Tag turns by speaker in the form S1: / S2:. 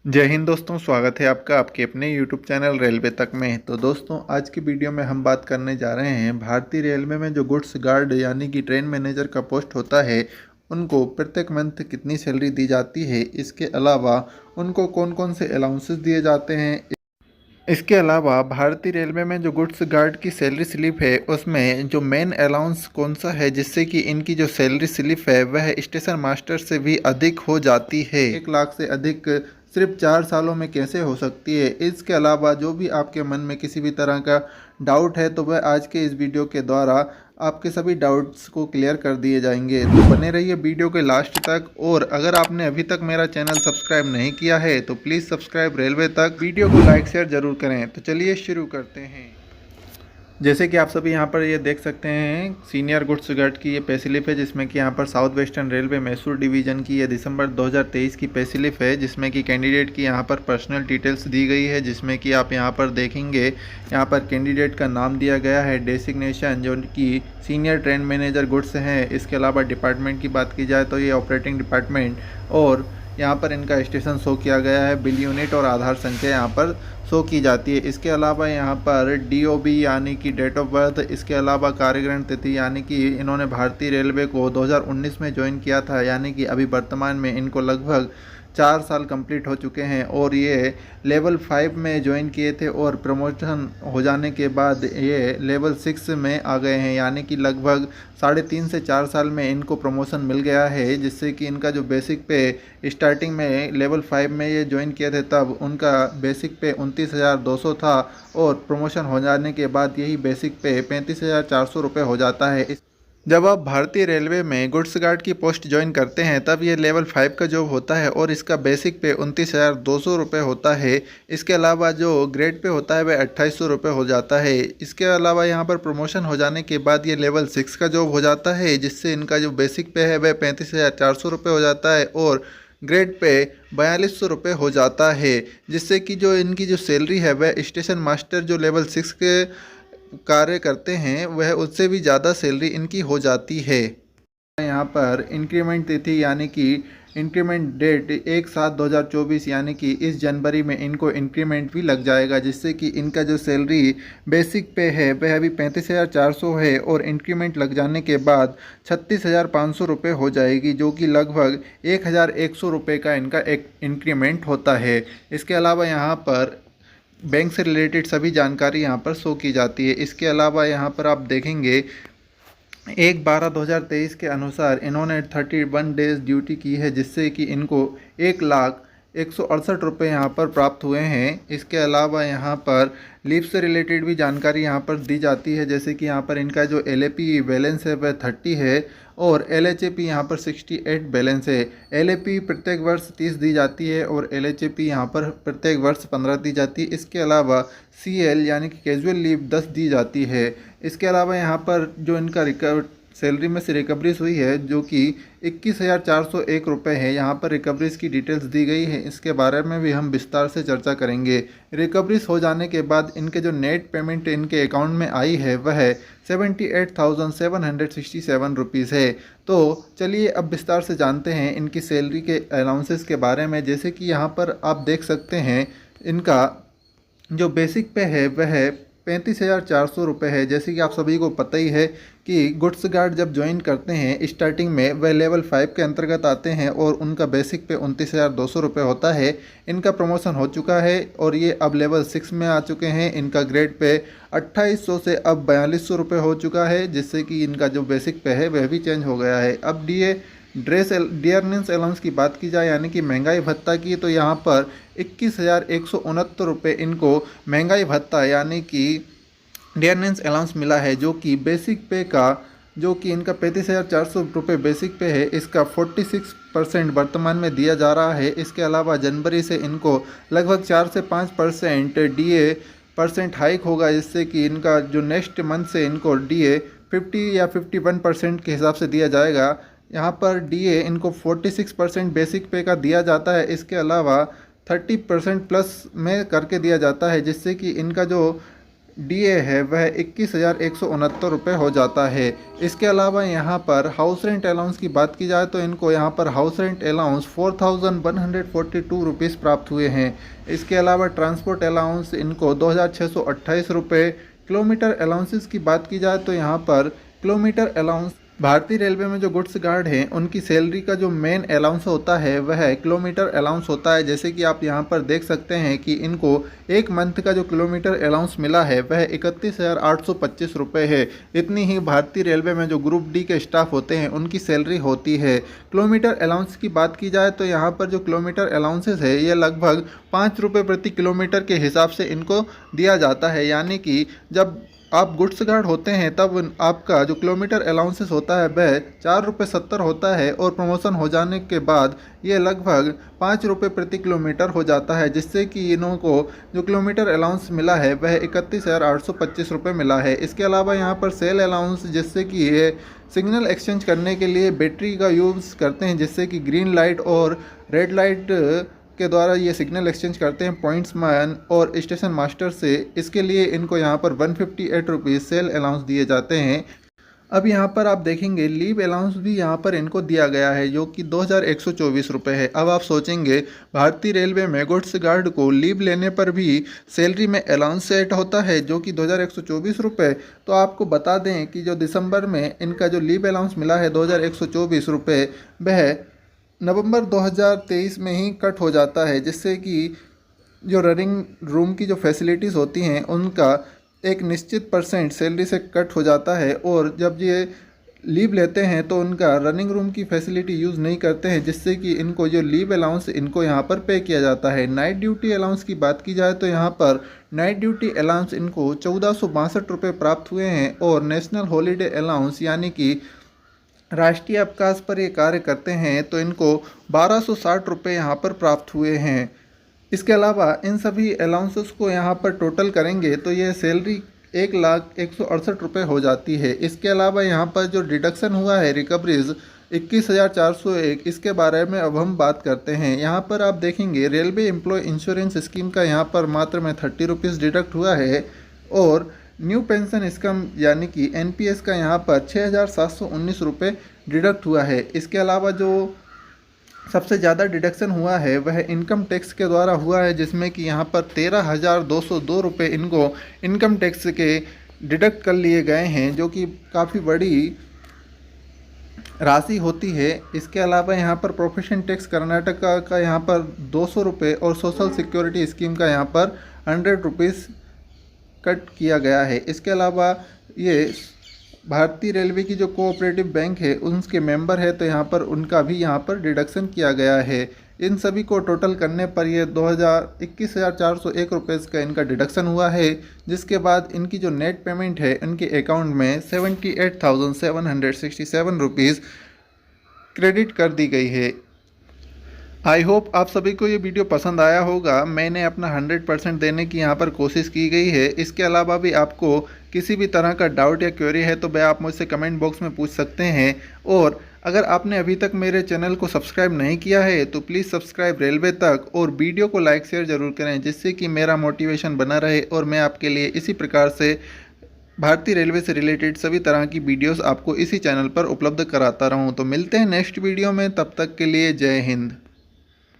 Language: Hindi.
S1: जय हिंद दोस्तों, स्वागत है आपका आपके अपने YouTube चैनल रेलवे तक में। तो दोस्तों, आज की वीडियो में हम बात करने जा रहे हैं भारतीय रेलवे में जो गुड्स गार्ड यानी कि ट्रेन मैनेजर का पोस्ट होता है, उनको प्रत्येक मंथ कितनी सैलरी दी जाती है। इसके अलावा उनको कौन कौन से अलाउंसेस दिए जाते हैं। इसके अलावा भारतीय रेलवे में जो गुड्स गार्ड की सैलरी स्लिप है, उसमें जो मेन अलाउंस कौन सा है जिससे कि इनकी जो सैलरी स्लिप है वह स्टेशन मास्टर से भी अधिक हो जाती है। 1 लाख से अधिक सिर्फ 4 सालों में कैसे हो सकती है। इसके अलावा जो भी आपके मन में किसी भी तरह का डाउट है तो वह आज के इस वीडियो के द्वारा आपके सभी डाउट्स को क्लियर कर दिए जाएंगे। तो बने रहिए वीडियो के लास्ट तक। और अगर आपने अभी तक मेरा चैनल सब्सक्राइब नहीं किया है तो प्लीज़ सब्सक्राइब रेलवे तक। वीडियो को लाइक शेयर ज़रूर करें। तो चलिए शुरू करते हैं। जैसे कि आप सभी यहाँ पर ये देख सकते हैं, सीनियर गुड्स गार्ड की ये पे स्लिप है, जिसमें कि यहाँ पर south western railway Mysore division की ये दिसंबर 2023 की पे स्लिप है, जिसमें कि कैंडिडेट की यहाँ पर पर्सनल डिटेल्स दी गई है। जिसमें कि आप यहाँ पर देखेंगे, यहाँ पर कैंडिडेट का नाम दिया गया है, डेसिग्नेशन जो कि सीनियर ट्रेन मैनेजर गुड्स हैं। इसके अलावा डिपार्टमेंट की बात की जाए तो ये ऑपरेटिंग डिपार्टमेंट, और यहाँ पर इनका स्टेशन शो किया गया है, बिल यूनिट और आधार संख्या यहाँ पर शो की जाती है। इसके अलावा यहाँ पर DOB यानी कि डेट ऑफ बर्थ, इसके अलावा कार्यग्रहण तिथि यानी कि इन्होंने भारतीय रेलवे को 2019 में ज्वाइन किया था, यानी कि अभी वर्तमान में इनको लगभग 4 साल कंप्लीट हो चुके हैं। और ये लेवल 5 में ज्वाइन किए थे और प्रमोशन हो जाने के बाद ये लेवल 6 में आ गए हैं, यानी कि लगभग 3.5 से 4 साल में इनको प्रमोशन मिल गया है। जिससे कि इनका जो बेसिक पे स्टार्टिंग में लेवल 5 में ये ज्वाइन किए थे तब उनका बेसिक पे 29,200 था, और प्रमोशन हो जाने के बाद यही बेसिक पे 35,400 रुपये हो जाता है। जब आप भारतीय रेलवे में गुड्स गार्ड की पोस्ट ज्वाइन करते हैं तब ये लेवल 5 का जॉब होता है और इसका बेसिक पे 29,200 रुपये होता है। इसके अलावा जो ग्रेड पे होता है वह 2,800 रुपये हो जाता है। इसके अलावा यहाँ पर प्रमोशन हो जाने के बाद ये लेवल 6 का जॉब हो जाता है, जिससे इनका जो बेसिक पे है वह 35,400 रुपये हो जाता है और ग्रेड पे 4,200 रुपये हो जाता है। जिससे कि जो इनकी जो सैलरी है वह स्टेशन मास्टर जो लेवल 6 के कार्य करते हैं वह उससे भी ज़्यादा सैलरी इनकी हो जाती है। यहाँ पर इंक्रीमेंट तिथि यानी कि इंक्रीमेंट डेट 1/7/2024 यानी कि इस जनवरी में इनको इंक्रीमेंट भी लग जाएगा, जिससे कि इनका जो सैलरी बेसिक पे है वह अभी 35,400 है और इंक्रीमेंट लग जाने के बाद 36,500 रुपये हो जाएगी, जो कि लगभग 1,100 रुपये का इनका एक इंक्रीमेंट होता है। इसके अलावा यहाँ पर बैंक से रिलेटेड सभी जानकारी यहाँ पर शो की जाती है। इसके अलावा यहाँ पर आप देखेंगे 1/12/2023 के अनुसार इन्होंने 31 डेज ड्यूटी की है, जिससे कि इनको 1,01,68 रुपये यहाँ पर प्राप्त हुए हैं। इसके अलावा यहाँ पर लीव से रिलेटेड भी जानकारी यहाँ पर दी जाती है, जैसे कि यहाँ पर इनका जो LAP बैलेंस है वह 30 है और LHAP यहाँ पर 68 बैलेंस है। LAP प्रत्येक वर्ष 30 दी जाती है और LHAP यहाँ पर प्रत्येक वर्ष 15 दी जाती है। इसके अलावा CL यानी कि कैजुअल लीव 10 दी जाती है। इसके अलावा यहाँ पर जो इनका सैलरी में से रिकवरीज हुई है जो कि 21,401 रुपये है, यहाँ पर रिकवरीज की डिटेल्स दी गई है। इसके बारे में भी हम विस्तार से चर्चा करेंगे। रिकवरीज हो जाने के बाद इनके जो नेट पेमेंट इनके अकाउंट में आई है वह 78,767 रुपीज़ है। तो चलिए अब विस्तार से जानते हैं इनकी सैलरी के अलाउंसेस के बारे में। जैसे कि यहाँ पर आप देख सकते हैं, इनका जो बेसिक पे है वह 35,400 रुपये है। जैसे कि आप सभी को पता ही है कि गुड्स गार्ड जब ज्वाइन करते हैं स्टार्टिंग में वह लेवल 5 के अंतर्गत आते हैं और उनका बेसिक पे 29,200 रुपये होता है। इनका प्रमोशन हो चुका है और ये अब लेवल 6 में आ चुके हैं। इनका ग्रेड पे 2,800 से अब 4,200 रुपये हो चुका है, जिससे कि इनका जो बेसिक पे है वह भी चेंज हो गया है। अब डियरनेंस अलाउंस की बात की जाए यानी कि महंगाई भत्ता की, तो यहाँ पर 21,169 रुपये इनको महंगाई भत्ता यानी कि डियरनेंस अलाउंस मिला है, जो कि बेसिक पे का जो कि इनका 35,400 रुपये बेसिक पे है, इसका 46% वर्तमान में दिया जा रहा है। इसके अलावा जनवरी से इनको लगभग 4 से 5% DA परसेंट हाइक होगा, जिससे कि इनका जो नेक्स्ट मंथ से इनको DA 50 या 51% के हिसाब से दिया जाएगा। यहाँ पर DA इनको 46% बेसिक पे का दिया जाता है। इसके अलावा 30% प्लस में करके दिया जाता है, जिससे कि इनका जो डीए है वह 21,169 रुपये हो जाता है। इसके अलावा यहाँ पर हाउस रेंट अलाउंस की बात की जाए तो इनको यहाँ पर हाउस रेंट अलाउंस 4,142 रुपीज़ प्राप्त हुए हैं। इसके अलावा ट्रांसपोर्ट अलाउंस इनको 2,628 रुपये। किलोमीटर अलाउंसेस की बात की जाए तो यहाँ पर किलोमीटर अलाउंस भारतीय रेलवे में जो गुड्स गार्ड हैं उनकी सैलरी का जो मेन अलाउंस होता है वह किलोमीटर अलाउंस होता है। जैसे कि आप यहाँ पर देख सकते हैं कि इनको एक मंथ का जो किलोमीटर अलाउंस मिला है वह 31,825 रुपये है। इतनी ही भारतीय रेलवे में जो ग्रुप डी के स्टाफ होते हैं उनकी सैलरी होती है। किलोमीटर अलाउंस की बात की जाए तो यहाँ पर जो किलोमीटर अलाउंसेस है ये लगभग 5 रुपये प्रति किलोमीटर के हिसाब से इनको दिया जाता है। यानी कि जब आप गुड्स गार्ड होते हैं तब आपका जो किलोमीटर अलाउंसेस होता है वह 4 रुपये 70 होता है और प्रमोशन हो जाने के बाद ये लगभग 5 रुपये प्रति किलोमीटर हो जाता है, जिससे कि इन्हों को जो किलोमीटर अलाउंस मिला है वह 31,825 रुपये मिला है। इसके अलावा यहाँ पर सेल अलाउंस, जिससे कि ये सिग्नल एक्सचेंज करने के लिए बैटरी का यूज़ करते हैं, जिससे कि ग्रीन लाइट और रेड लाइट के द्वारा ये सिग्नल एक्सचेंज करते हैं पॉइंट्स मैन और स्टेशन मास्टर से। इसके लिए इनको यहाँ पर 158 रुपीज़ सेल अलाउंस दिए जाते हैं। अब यहाँ पर आप देखेंगे लीव अलाउंस भी यहाँ पर इनको दिया गया है जो कि 2,124 रुपये है। अब आप सोचेंगे भारतीय रेलवे में गुड्स गार्ड को लीव लेने पर भी सैलरी में अलाउंस सेट होता है जो कि 2,124 रुपये। तो आपको बता दें कि जो दिसंबर में इनका जो लीव अलाउंस मिला है 2,124 रुपये वह नवंबर 2023 में ही कट हो जाता है, जिससे कि जो रनिंग रूम की जो फैसिलिटीज़ होती हैं उनका एक निश्चित परसेंट सैलरी से कट हो जाता है। और जब ये लीव लेते हैं तो उनका रनिंग रूम की फैसिलिटी यूज़ नहीं करते हैं, जिससे कि इनको जो लीव अलाउंस इनको यहाँ पर पे किया जाता है। नाइट ड्यूटी अलाउंस की बात की जाए तो यहाँ पर नाइट ड्यूटी अलाउंस इनको 1,462 रुपये प्राप्त हुए हैं। और नेशनल हॉलीडे अलाउंस यानी कि राष्ट्रीय अवकाश पर ये कार्य करते हैं तो इनको 1,260 रुपये यहाँ पर प्राप्त हुए हैं। इसके अलावा इन सभी अलाउंसेस को यहाँ पर टोटल करेंगे तो ये सैलरी 1,168 रुपये हो जाती है। इसके अलावा यहाँ पर जो डिडक्शन हुआ है रिकवरीज 21,401, इसके बारे में अब हम बात करते हैं। यहाँ पर आप देखेंगे रेलवे एम्प्लॉय इंश्योरेंस स्कीम का यहाँ पर मात्र में 30 रुपीज़ डिडक्ट हुआ है। और न्यू पेंशन स्कीम यानी कि एनपीएस का यहाँ पर 6,719 रुपये डिडक्ट हुआ है। इसके अलावा जो सबसे ज़्यादा डिडक्शन हुआ है वह इनकम टैक्स के द्वारा हुआ है, जिसमें कि यहाँ पर 13,202 रुपये इनको इनकम टैक्स के डिडक्ट कर लिए गए हैं, जो कि काफ़ी बड़ी राशि होती है। इसके अलावा यहाँ पर प्रोफेशन टैक्स कर्नाटका का यहाँ पर 200 रुपये और सोशल सिक्योरिटी स्कीम का यहाँ पर 100 रुपीज़ कट किया गया है। इसके अलावा ये भारतीय रेलवे की जो कोऑपरेटिव बैंक है उनके मेंबर है तो यहाँ पर उनका भी यहाँ पर डिडक्शन किया गया है। इन सभी को टोटल करने पर ये 21,401 रुपये का इनका डिडक्शन हुआ है, जिसके बाद इनकी जो नेट पेमेंट है इनके अकाउंट में 78,767 रुपीज़ क्रेडिट कर दी गई है। आई होप आप सभी को ये वीडियो पसंद आया होगा। मैंने अपना 100% देने की यहाँ पर कोशिश की गई है। इसके अलावा भी आपको किसी भी तरह का डाउट या क्वेरी है तो वह आप मुझसे कमेंट बॉक्स में पूछ सकते हैं। और अगर आपने अभी तक मेरे चैनल को सब्सक्राइब नहीं किया है तो प्लीज़ सब्सक्राइब रेलवे तक और वीडियो को लाइक शेयर ज़रूर करें, जिससे कि मेरा मोटिवेशन बना रहे और मैं आपके लिए इसी प्रकार से भारतीय रेलवे से रिलेटेड सभी तरह की वीडियोस आपको इसी चैनल पर उपलब्ध कराता रहूं। तो मिलते हैं नेक्स्ट वीडियो में, तब तक के लिए जय हिंद।